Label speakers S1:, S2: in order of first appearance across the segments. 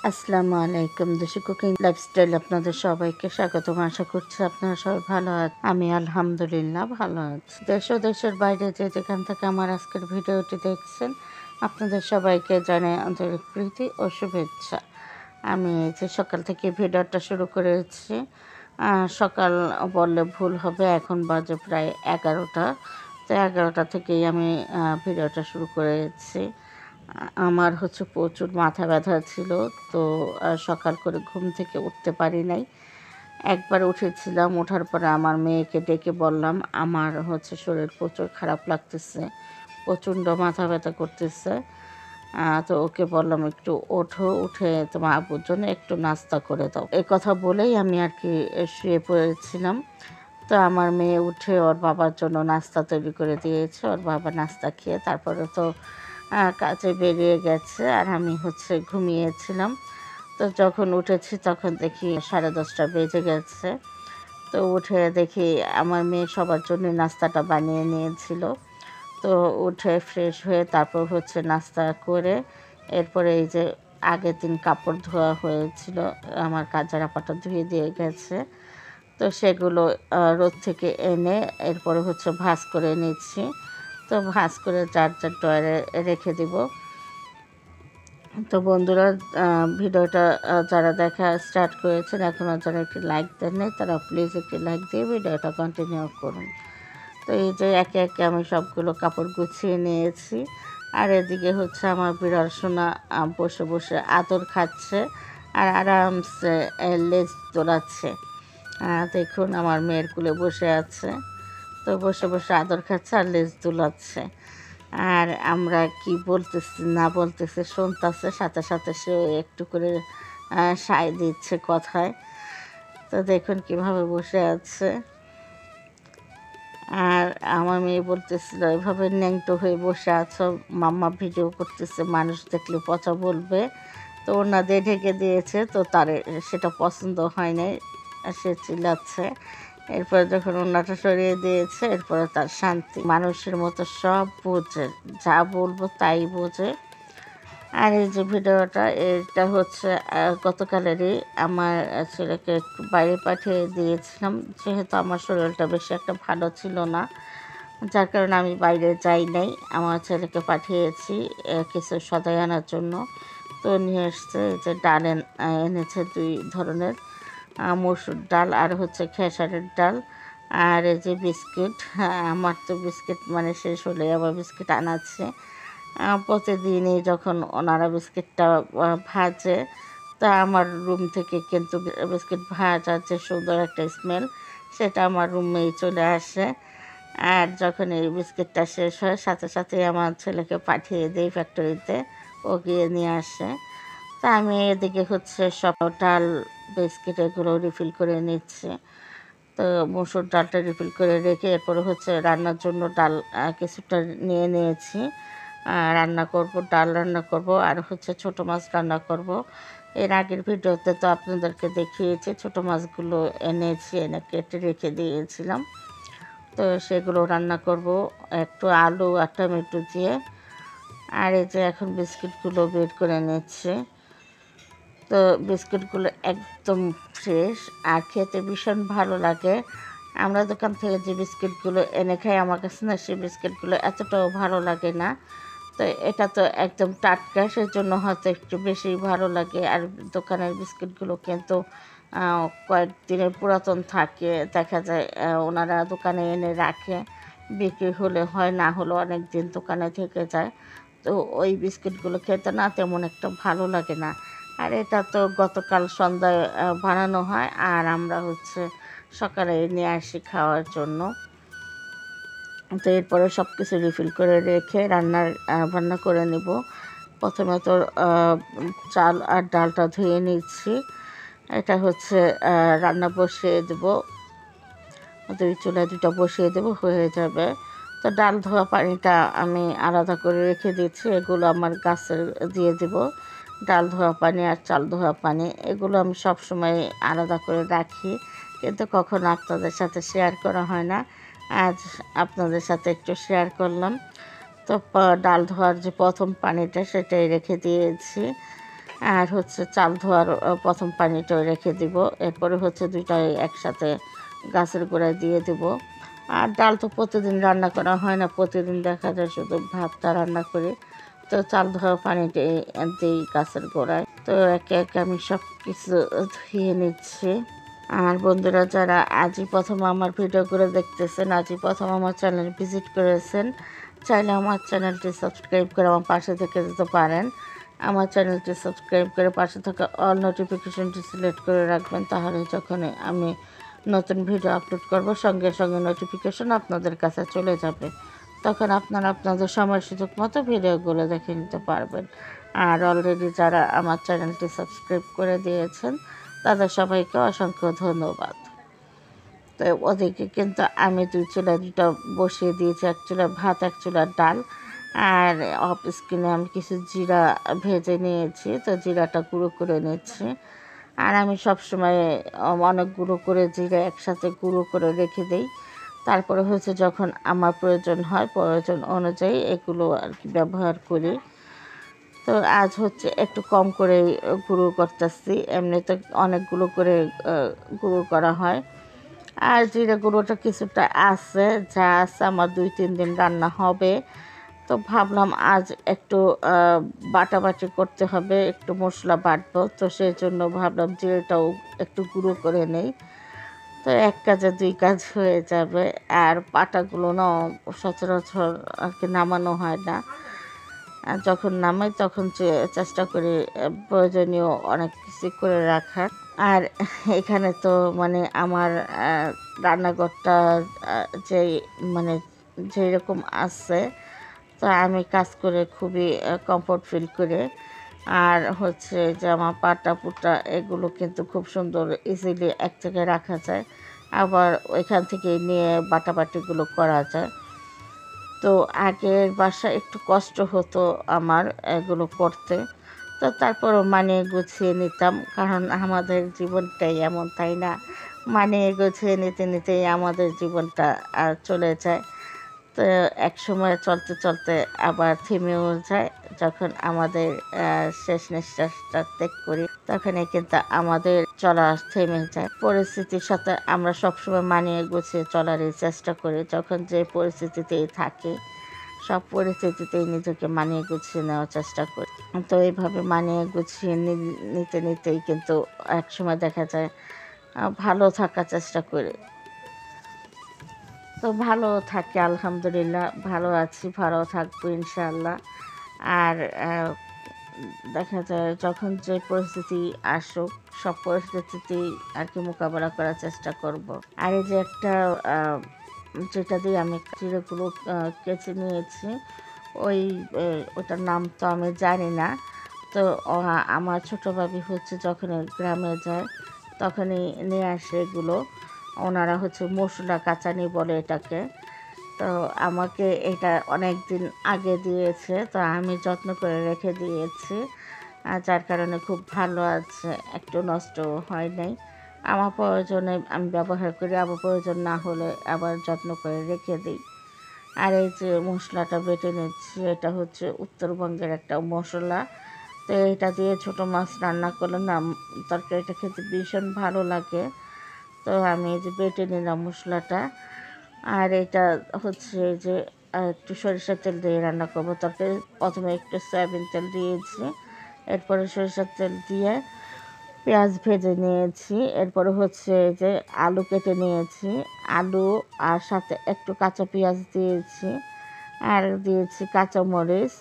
S1: আসসালামু আলাইকুম। দেশি কুকিং লাইফস্টাইল আপনাদের সবাইকে স্বাগতম। আশা করছি আপনারা সবাই ভালো আছেন। আমি আলহামদুলিল্লাহ ভালো আছি। দেশ ও দেশের বাইরে যেখান থেকে আমার আজকের ভিডিওটি দেখছেন, আপনাদের সবাইকে জানাই আন্তরিক প্রীতি ও শুভেচ্ছা। আমি যে সকাল থেকে ভিডিওটা শুরু করেছি, সকাল বললে ভুল হবে, এখন বাজে প্রায় 11টা। তো 11টা থেকেই আমি ভিডিওটা শুরু করেছি। আমার প্রচুর মাথা ব্যথা ছিল। তো সকাল করে ঘুম থেকে উঠতে পারি নাই। একবার উঠেছিলাম, ওঠার পরে আমার মেয়েকে ডেকে বললাম আমার শরীর প্রচুর খারাপ লাগতেছে, প্রচণ্ড মাথা ব্যথা করতেছে। তো ওকে বললাম একটু ওঠো, উঠে তোমার আব্বুর জন্য একটু নাস্তা করে দাও। এই কথা বলেই আমি আর কি শুয়ে পড়েছিলাম। তো আমার মেয়ে উঠে ওর বাবার জন্য নাস্তা তৈরি করে দিয়েছে। ওর বাবা নাস্তা খেয়ে তারপরে তো কাজে বেরিয়ে গেছে, আর আমি ঘুমিয়েছিলাম। তো যখন উঠেছি তখন দেখি 10:30 বেজে গেছে। তো উঠে দেখি আমার মেয়ে সবার জন্য নাস্তাটা বানিয়ে নিয়েছিল। তো উঠে ফ্রেশ হয়ে তারপর নাস্তা করে এরপরে এই যে আগের দিন কাপড় ধোয়া হয়েছিল, আমার কাজের আপাটা ধুয়ে দিয়ে গেছে। তো সেগুলো রোদ থেকে এনে এরপরে ভাঁজ করে নিচ্ছি। তো ভাঁজ করে যার ড্রয়ারে রেখে দিব। তো বন্ধুরা, ভিডিওটা যারা দেখা স্টার্ট করেছেন এখনও যারা একটি লাইক দেন নাই, তারা প্লিজ একটি লাইক দিয়ে ভিডিওটা কন্টিনিউ করুন। তো এই যে একে একে আমি সবগুলো কাপড় গুছিয়ে নিয়েছি। আর এদিকে আমার বিড়াল সোনা বসে বসে আদর খাচ্ছে আর আরামসে লেজ দোলাচ্ছে। দেখুন আমার মেয়ের কুলে বসে আছে। তো বসে বসে আদর খাচ্ছে আর লেজ দোলাচ্ছে। আর আমরা কি বলতেছি না বলতেছি শুনতেছে, সাথে সাথে সে একটু করে সায় দিচ্ছে কথায়। তো দেখুন কিভাবে বসে আছে। আর আমার মেয়ে বলতেছিল এভাবে ন্যাংটো হয়ে বসে আছো, মাম্মা ভিডিও করতেছে, মানুষ দেখলে পচা বলবে। তো ওনা দিয়ে ঢেকে দিয়েছে, তো তার সেটা পছন্দ হয় নাই, সে চিল্লাচ্ছে। এরপরে যখন ওনাটা সরিয়ে দিয়েছে এরপরে তার শান্তি। মানুষের মতো সব বোঝে, যা বলবো তাই বোঝে। আর এই যে ভিডিওটা, এটা গতকালেরই। আমার ছেলেকে একটু বাইরে পাঠিয়ে দিয়েছিলাম, যেহেতু আমার শরীরটা বেশি একটা ভালো ছিল না, যার কারণে আমি বাইরে যাই নাই। আমার ছেলেকে পাঠিয়েছি কিছু সদাই আনার জন্য। তো নিয়ে এসছে যে ডাল এনেছে 2 ধরনের, মসুর ডাল আর খেসারের ডাল। আর এই যে বিস্কিট, আমার তো বিস্কিট মানে শেষ হলে আবার বিস্কিট আনাচ্ছে। প্রতিদিনই যখন ওনারা বিস্কিটটা ভাজে, তা আমার রুম থেকে কিন্তু বিস্কিট ভাজার যে সুন্দর একটা স্মেল, সেটা আমার রুমেই চলে আসে। আর যখন এই বিস্কিটটা শেষ হয় সাথে সাথে আমার ছেলেকে পাঠিয়ে দিই ফ্যাক্টরিতে, ও গিয়ে নিয়ে আসে। তা আমি এদিকে সব ডাল বিস্কিট এগুলো রিফিল করে নিচ্ছি। তো মসুর ডালটা রিফিল করে রেখে এরপরে রান্নার জন্য ডাল কিছুটা নিয়ে নিয়েছি। রান্না করব, ডাল রান্না করব আর ছোটো মাছ রান্না করব। এর আগের ভিডিওতে তো আপনাদেরকে দেখিয়েছি, ছোটো মাছগুলো এনেছি, এনে কেটে রেখে দিয়েছিলাম। তো সেগুলো রান্না করব একটু আলু আর টমেটো দিয়ে। আর এই যে এখন বিস্কিটগুলো বের করে নিচ্ছে। তো বিস্কিটগুলো একদম ফ্রেশ আর খেতে ভীষণ ভালো লাগে। আমরা দোকান থেকে যে বিস্কিটগুলো এনে খাই, আমার কাছে না সেই বিস্কিটগুলো এতটাও ভালো লাগে না। তো এটা তো একদম টাটকা, সেজন্য হয়তো একটু বেশি ভালো লাগে। আর দোকানের বিস্কিটগুলো কিন্তু কয়েকদিনের পুরাতন থাকে, দেখা যায় ওনারা দোকানে এনে রাখে, বিক্রি হলে হয়, না হলে অনেক দিন দোকানে থেকে যায়। তো ওই বিস্কিটগুলো খেতে না তেমন একটা ভালো লাগে না। আর এটা তো গতকাল সন্ধ্যায় বানানো হয়, আর আমরা সকালে নিয়ে আসি খাওয়ার জন্য। তো এরপরে সব কিছু রিফিল করে রেখে রান্না করে নেব। প্রথমে তো চাল আর ডালটা ধুয়ে নিচ্ছি। এটা রান্না বসিয়ে দেবো, 2 চুলায় 2টা বসিয়ে দেবো, হয়ে যাবে। তো ডাল ধোয়া পানিটা আমি আলাদা করে রেখে দিচ্ছি, এগুলো আমার গাছের দিয়ে দেব। ডাল ধোয়া পানি আর চাল ধোয়া পানি এগুলো আমি সব সময় আলাদা করে রাখি, কিন্তু কখনো আপনাদের সাথে শেয়ার করা হয় না। আজ আপনাদের সাথে একটু শেয়ার করলাম। তো ডাল ধোয়ার যে প্রথম পানিটা সেটাই রেখে দিয়েছি। আর হচ্ছে চাল ধোয়ার প্রথম পানিটাও রেখে দিব। এরপরে হচ্ছে দুইটাই একসাথে গাছের গোড়ায় দিয়ে দেব। আর ডাল তো প্রতিদিন রান্না করা হয় না, প্রতিদিন দেখা যায় শুধু ভাতটা রান্না করি। তো চাল ধোয়া পানিটা দিই গাছের গোড়ায়। তো একে একে আমি সব কিছু ধুয়ে নিচ্ছি। আর বন্ধুরা, যারা আজই প্রথম আমার ভিডিওগুলো দেখতেছেন, আজই প্রথম আমার চ্যানেল ভিজিট করেছেন, চাইলে আমার চ্যানেলটি সাবস্ক্রাইব করে আমার পাশে থেকে যেতে পারেন। আমার চ্যানেলটি সাবস্ক্রাইব করে পাশে থাকা অল নোটিফিকেশনটি সিলেক্ট করে রাখবেন, তাহলে যখন আমি নতুন ভিডিও আপলোড করব সঙ্গে সঙ্গে নোটিফিকেশন আপনাদের কাছে চলে যাবে। তখন আপনারা আপনাদের সময় সুযোগ মতো ভিডিওগুলো দেখে নিতে পারবেন। আর অলরেডি যারা আমার চ্যানেলটি সাবস্ক্রাইব করে দিয়েছেন তাদের সবাইকে অসংখ্য ধন্যবাদ। তো ওদিকে কিন্তু আমি দুই চুলা দুটো বসিয়ে দিয়েছি, এক চুলা ভাত, এক চুলা ডাল। আর অফ স্ক্রিনে আমি কিছু জিরা ভেজে নিয়েছি, তো জিরাটা গুঁড়ো করে নিচ্ছি। আর আমি সবসময় অনেক গুঁড়ো করে জিরা একসাথে গুঁড়ো করে রেখে দিই। তারপরে হচ্ছে যখন আমার প্রয়োজন হয়, প্রয়োজন অনুযায়ী এগুলো আর কি ব্যবহার করি। তো আজ হচ্ছে একটু কম করে গুঁড়ো করতেছি, এমনিতে অনেকগুলো করে গুঁড়ো করা হয়। আর জিরা গুঁড়োটা কিছুটা আছে, যা আছে আমার 2-3 দিন রান্না হবে। তো ভাবলাম আজ একটু বাটাবাটি করতে হবে, একটু মশলা বাটবো, তো সেই জন্য ভাবলাম জিরাটাও একটু গুঁড়ো করে নেই। তো এক কাজে দুই কাজ হয়ে যাবে। আর পাটাগুলো না সচরাচর আর কি নামানো হয় না, আর যখন নামাই তখন চেষ্টা করি প্রয়োজনীয় অনেক কিছু করে রাখার। আর এখানে তো মানে আমার রান্নাঘরটা যে মানে যেরকম আছে, তো আমি কাজ করে খুবই কমফোর্ট ফিল করে। আর হচ্ছে যে আমার পাটা পুটা এগুলো কিন্তু খুব সুন্দর ইজিলি এক জায়গায় রাখা যায়, আবার ওইখান থেকে নিয়ে বাটাবাটিগুলো করা যায়। তো আগের বাসা একটু কষ্ট হতো আমার এগুলো করতে, তো তারপরও মানিয়ে গুছিয়ে নিতাম, কারণ আমাদের জীবনটাই এমন, তাই না? মানিয়ে গুছিয়ে নিতে নিতেই আমাদের জীবনটা চলে যায়। তো এক সময় চলতে চলতে আবার থেমেও যায়। যখন আমাদের শেষ নিঃশ্বাসটা ত্যাগ করি, তখনই কিন্তু আমাদের চলা থেমে যায়। পরিস্থিতির সাথে আমরা সবসময় মানিয়ে গুছিয়ে চলারই চেষ্টা করি, যখন যে পরিস্থিতিতেই থাকি সব পরিস্থিতিতেই নিজেকে মানিয়ে গুছিয়ে নেওয়ার চেষ্টা করি। তো এইভাবে মানিয়ে গুছিয়ে নিতে নিতেই কিন্তু এক সময় দেখা যায় ভালো থাকার চেষ্টা করি। তো ভালো থাকি, আলহামদুলিল্লাহ ভালো আছি, ভালো থাকবো ইনশাআল্লাহ। আর দেখা যায় যখন যে পরিস্থিতি আসুক সব পরিস্থিতিতেই আর কি মোকাবেলা করার চেষ্টা করব। আর এই যে একটা যেটা দিয়ে আমি চিড়েগুলো কেচে নিয়েছি, ওটার নাম তো আমি জানি না। তো আমার ছোটো ভাবি হচ্ছে যখন গ্রামে যায় তখনই নিয়ে আসে এগুলো। ওনারা হচ্ছে মশলা কাচানি বলে এটাকে। তো আমাকে এটা অনেক দিন আগে দিয়েছে, তো আমি যত্ন করে রেখে দিয়েছি, আর যার কারণে খুব ভালো আছে, একটু নষ্ট হয় নাই। আমার প্রয়োজনে আমি ব্যবহার করি, আবার প্রয়োজন না হলে আবার যত্ন করে রেখে দিই। আর এই যে মশলাটা বেটে নিচ্ছি, এটা হচ্ছে উত্তরবঙ্গের একটা মশলা। তো এটা দিয়ে ছোটো মাছ রান্না করলে না তরকারিটা খেতে ভীষণ ভালো লাগে। তো আমি এই যে বেটে নিলাম মশলাটা। আর এটা হচ্ছে যে একটু সরিষার তেল দিয়ে রান্না করবো তরকারি। প্রথমে একটু সয়াবিন তেল দিয়েছি, এরপরে সরিষার তেল দিয়ে পেঁয়াজ ভেজে নিয়েছি। এরপরে হচ্ছে যে আলু কেটে নিয়েছি, আলু আর সাথে একটু কাঁচা পেঁয়াজ দিয়েছি, আর দিয়েছি কাঁচামরিচ।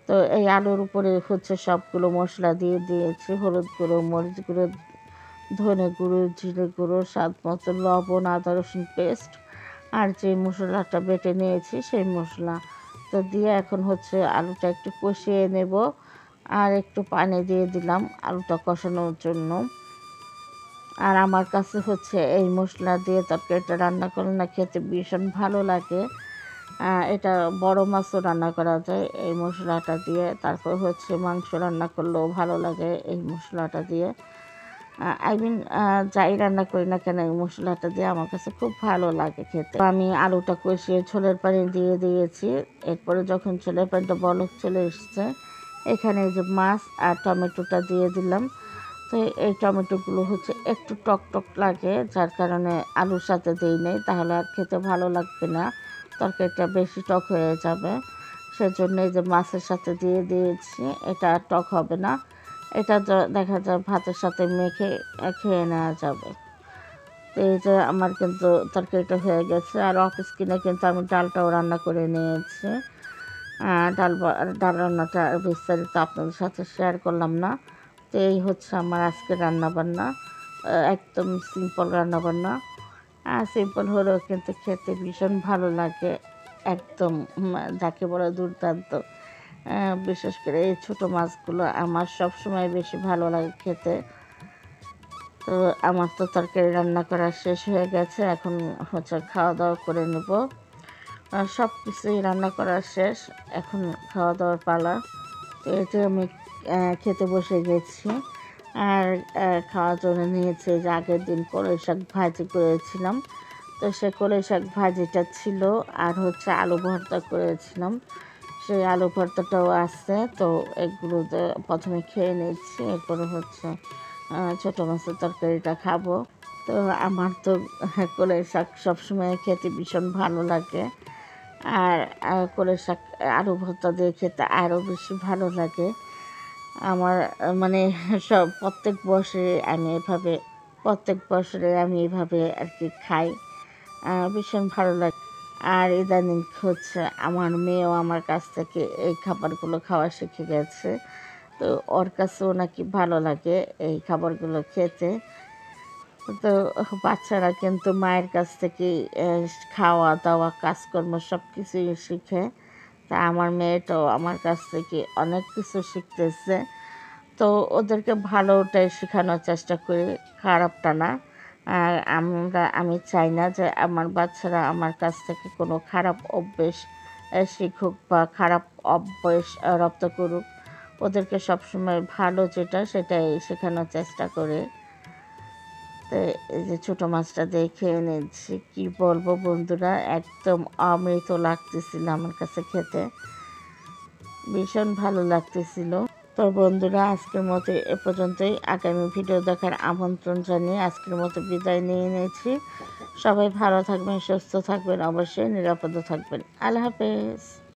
S1: তো এই আলুর উপরে হচ্ছে সবগুলো মশলা দিয়ে দিয়েছি, হলুদ গুঁড়ো, মরিচ গুঁড়ো, ধনে গুঁড়ো, জিরে গুঁড়ো, স্বাদ মতো লবণ, আদা রসুন পেস্ট, আর যে মশলাটা বেটে নিয়েছি সেই মশলা তো দিয়ে এখন হচ্ছে আলুটা একটু কষিয়ে নেব। আর একটু পানি দিয়ে দিলাম আলুটা কষানোর জন্য। আর আমার কাছে হচ্ছে এই মশলা দিয়ে তরকারিটা রান্না করলে না খেতে ভীষণ ভালো লাগে। এটা বড় মাছও রান্না করা যায় এই মশলাটা দিয়ে, তারপর হচ্ছে মাংস রান্না করলেও ভালো লাগে এই মশলাটা দিয়ে। আই মিন যাই রান্না করি না কেন এই মশলাটা দিয়ে আমার কাছে খুব ভালো লাগে খেতে। আমি আলুটা কষিয়ে ছোলের পানি দিয়ে দিয়েছি। এরপরে যখন ছোলের পানিটা বলক চলে এসছে, এখানে এই যে মাছ আর টমেটোটা দিয়ে দিলাম। তো এই টমেটোগুলো হচ্ছে একটু টক টক লাগে, যার কারণে আলুর সাথে দিই নেই, তাহলে আর খেতে ভালো লাগবে না, তরকারিটা বেশি টক হয়ে যাবে। সেজন্য এই যে মাছের সাথে দিয়ে দিয়েছি, এটা আর টক হবে না। এটা দেখা যায় ভাতের সাথে মেখে খেয়ে নেওয়া যাবে। তো এই যে আমার কিন্তু তরকারিটা হয়ে গেছে। আর অফ স্ক্রিনে কিন্তু আমি ডালটাও রান্না করে নিয়েছি। ডাল রান্নাটা বিস্তারিত আপনাদের সাথে শেয়ার করলাম না। তো এই হচ্ছে আমার আজকের রান্নাবান্না, একদম সিম্পল রান্নাবান্না। সিম্পল হলেও কিন্তু খেতে ভীষণ ভালো লাগে, একদম যাকে বলে দুর্দান্ত। বিশেষ করে এই ছোটো মাছগুলো আমার সবসময় বেশি ভালো লাগে খেতে। তো আমার তো তরকারি রান্না করা শেষ হয়ে গেছে, এখন হচ্ছে খাওয়া দাওয়া করে নেব। সব কিছুই রান্না করা শেষ, এখন খাওয়া দাওয়ার পালা। তো এতে আমি খেতে বসে গেছি। আর খাওয়ার জন্য নিয়েছি যে আগের দিন কলই শাক ভাজি করেছিলাম, তো সে কলই শাক ভাজিটা ছিল। আর হচ্ছে আলু ভর্তা করেছিলাম, সেই আলু ভর্তাটাও আছে। তো এগুলো প্রথমে খেয়ে নিচ্ছি, এরপরে হচ্ছে ছোটো মাছের তরকারিটা খাবো। তো আমার তো কলই শাক সবসময় খেতে ভীষণ ভালো লাগে। আর কলই শাক আলু ভর্তা দিয়ে খেতে আরও বেশি ভালো লাগে আমার। মানে প্রত্যেক বছরে আমি এভাবে আর কি খাই, ভীষণ ভালো লাগে। আর ইদানিং হচ্ছে আমার মেয়েও আমার কাছ থেকে এই খাবারগুলো খাওয়া শিখে গেছে। তো ওর কাছেও নাকি ভালো লাগে এই খাবারগুলো খেতে। তো বাচ্চারা কিন্তু মায়ের কাছ থেকে খাওয়া দাওয়া কাজকর্ম সব কিছুই শিখে। তা আমার মেয়েটাও আমার কাছ থেকে অনেক কিছু শিখতেছে। তো ওদেরকে ভালোটাই শেখানোর চেষ্টা করি, খারাপটা না। আর আমি চাই না যে আমার বাচ্চারা আমার কাছ থেকে কোনো খারাপ অভ্যেস শিখুক বা খারাপ অভ্যেস রপ্ত করুক। ওদেরকে সবসময় ভালো যেটা সেটাই শেখানোর চেষ্টা করে। তো এই যে ছোটো মাছটা দিয়ে খেয়ে নিচ্ছি, কী বলবো বন্ধুরা, একদম অমৃত লাগতেছিল আমার কাছে খেতে, ভীষণ ভালো লাগতেছিল। তো বন্ধুরা, আজকের মতো এ পর্যন্তই। আগামী ভিডিও দেখার আমন্ত্রণ জানিয়ে আজকের মতো বিদায় নিয়ে নিয়েছি। সবাই ভালো থাকবেন, সুস্থ থাকবেন, অবশ্যই নিরাপদে থাকবেন। আল্লাহ হাফেজ।